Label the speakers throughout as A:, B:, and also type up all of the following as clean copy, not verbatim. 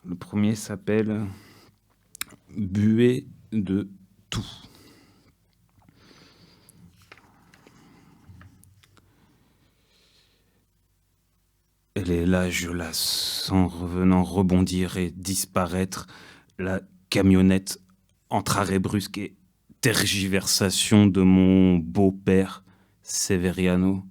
A: Le premier s'appelle Buée de tout. Elle est là, je la sens revenant, rebondir et disparaître. La camionnette entre arrêt brusque et tergiversation de mon beau-père, Severiano.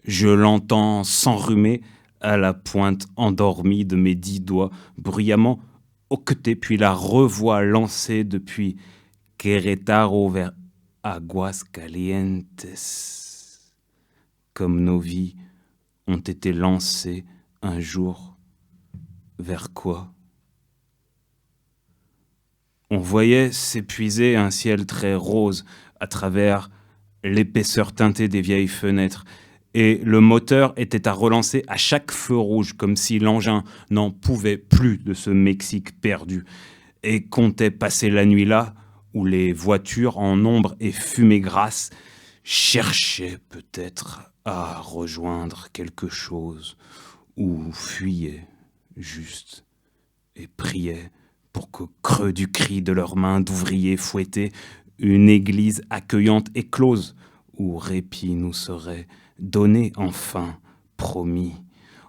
A: Je l'entends s'enrhumer à la pointe endormie de mes 10 doigts, bruyamment hoqueter, puis la revois lancer depuis Querétaro vers Aguascalientes, comme nos vies ont été lancées un jour. Vers quoi? On voyait s'épuiser un ciel très rose à travers l'épaisseur teintée des vieilles fenêtres, et le moteur était à relancer à chaque feu rouge, comme si l'engin n'en pouvait plus de ce Mexique perdu, et comptait passer la nuit là, où les voitures en ombre et fumée grasse cherchaient peut-être à rejoindre quelque chose, ou fuyaient juste et priaient pour qu'au creux du cri de leurs mains d'ouvriers fouettés, une église accueillante éclose, où répit nous serait donné enfin, promis,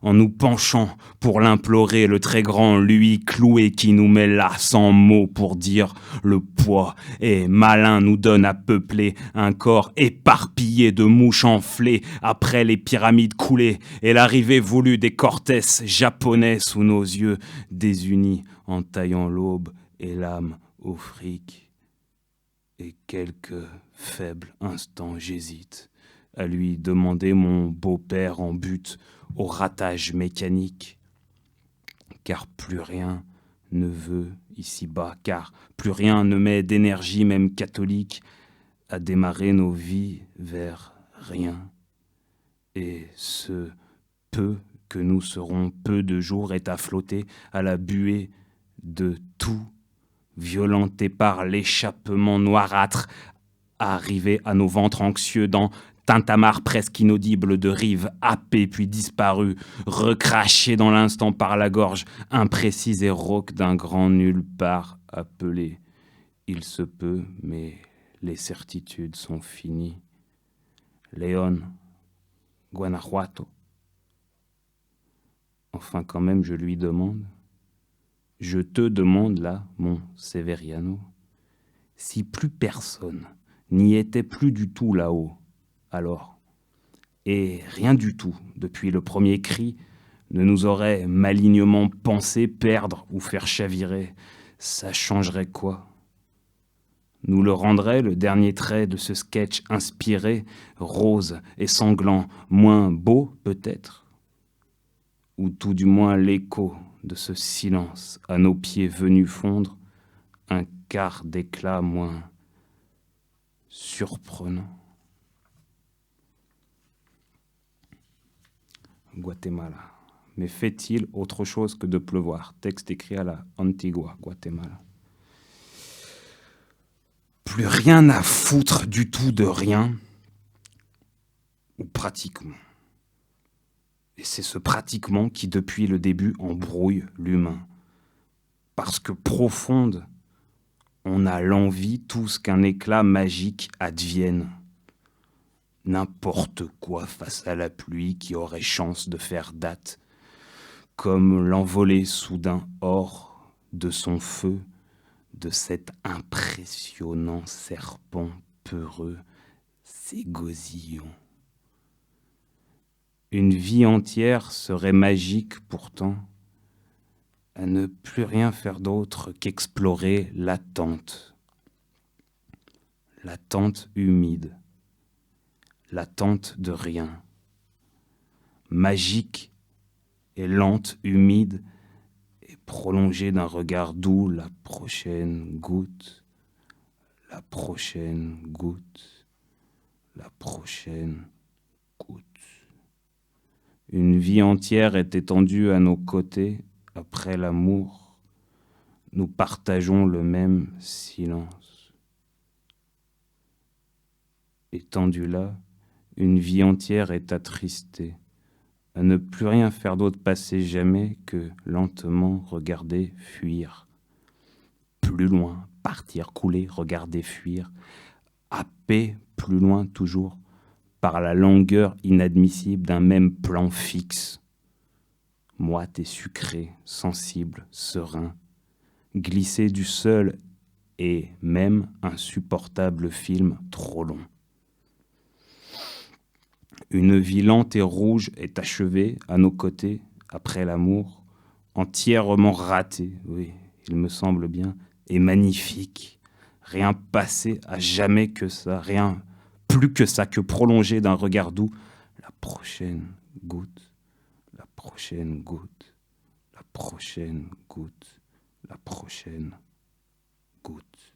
A: en nous penchant pour l'implorer, le très grand lui cloué qui nous met là sans mots pour dire le poids et malin nous donne à peupler un corps éparpillé de mouches enflées après les pyramides coulées et l'arrivée voulue des Cortés japonais sous nos yeux désunis en taillant l'aube et l'âme au fric. Et quelques faibles instants j'hésite à lui demander mon beau-père en butte au ratage mécanique. Car plus rien ne veut ici-bas, car plus rien ne met d'énergie, même catholique, à démarrer nos vies vers rien. Et ce peu que nous serons peu de jours est à flotter à la buée de tout, violenté par l'échappement noirâtre, arrivé à nos ventres anxieux dans tintamarre presque inaudible de rives happées puis disparues, recrachées dans l'instant par la gorge imprécise et rauque d'un grand nulle part appelé. Il se peut, mais les certitudes sont finies. Léon, Guanajuato. Enfin, quand même, je lui demande. Je te demande là, mon Severiano, si plus personne n'y était plus du tout là-haut, alors, et rien du tout, depuis le premier cri, ne nous aurait malignement pensé perdre ou faire chavirer, ça changerait quoi? Nous le rendrait le dernier trait de ce sketch inspiré, rose et sanglant, moins beau peut-être? Ou tout du moins l'écho de ce silence à nos pieds venus fondre, un quart d'éclat moins surprenant. Guatemala. Mais fait-il autre chose que de pleuvoir? Texte écrit à la Antigua, Guatemala. Plus rien à foutre du tout de rien, ou pratiquement. Et c'est ce pratiquement qui, depuis le début, embrouille l'humain. Parce que profonde, on a l'envie tous qu'un éclat magique advienne. N'importe quoi face à la pluie qui aurait chance de faire date, comme l'envolée soudain hors de son feu de cet impressionnant serpent peureux, Ségosillon. Une vie entière serait magique pourtant, à ne plus rien faire d'autre qu'explorer l'attente humide, l'attente de rien, magique et lente, humide et prolongée d'un regard doux, la prochaine goutte, la prochaine goutte, la prochaine goutte. Une vie entière est étendue à nos côtés après l'amour. Nous partageons le même silence. Étendue là, une vie entière est attristée à ne plus rien faire d'autre, passer jamais que lentement regarder fuir. Plus loin, partir, couler, regarder fuir, happer plus loin toujours, par la longueur inadmissible d'un même plan fixe. Moite et sucré, sensible, serein, glisser du seul et même insupportable film trop long. Une vie lente et rouge est achevée à nos côtés, après l'amour, entièrement ratée, oui, il me semble bien, et magnifique. Rien passé à jamais que ça, rien plus que ça, que prolongé d'un regard doux. La prochaine goutte, la prochaine goutte, la prochaine goutte, la prochaine goutte.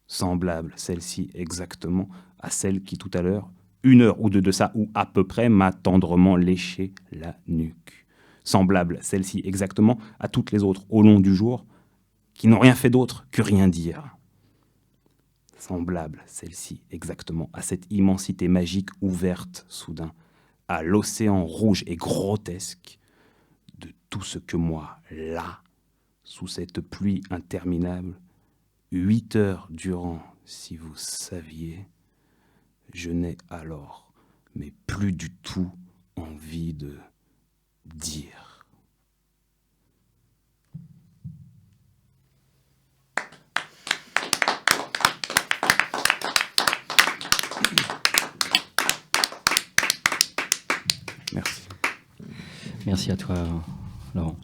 A: Semblable, celle-ci exactement, à celle qui tout à l'heure, 1 heure ou deux de ça, ou à peu près, m'a tendrement léché la nuque. Semblable, celle-ci exactement, à toutes les autres au long du jour, qui n'ont rien fait d'autre que rien dire. Semblable, celle-ci exactement, à cette immensité magique ouverte soudain, à l'océan rouge et grotesque de tout ce que moi, là, sous cette pluie interminable, 8 heures durant, si vous saviez, je n'ai alors, mais plus du tout, envie de dire. Merci.
B: Merci à toi, Laurent.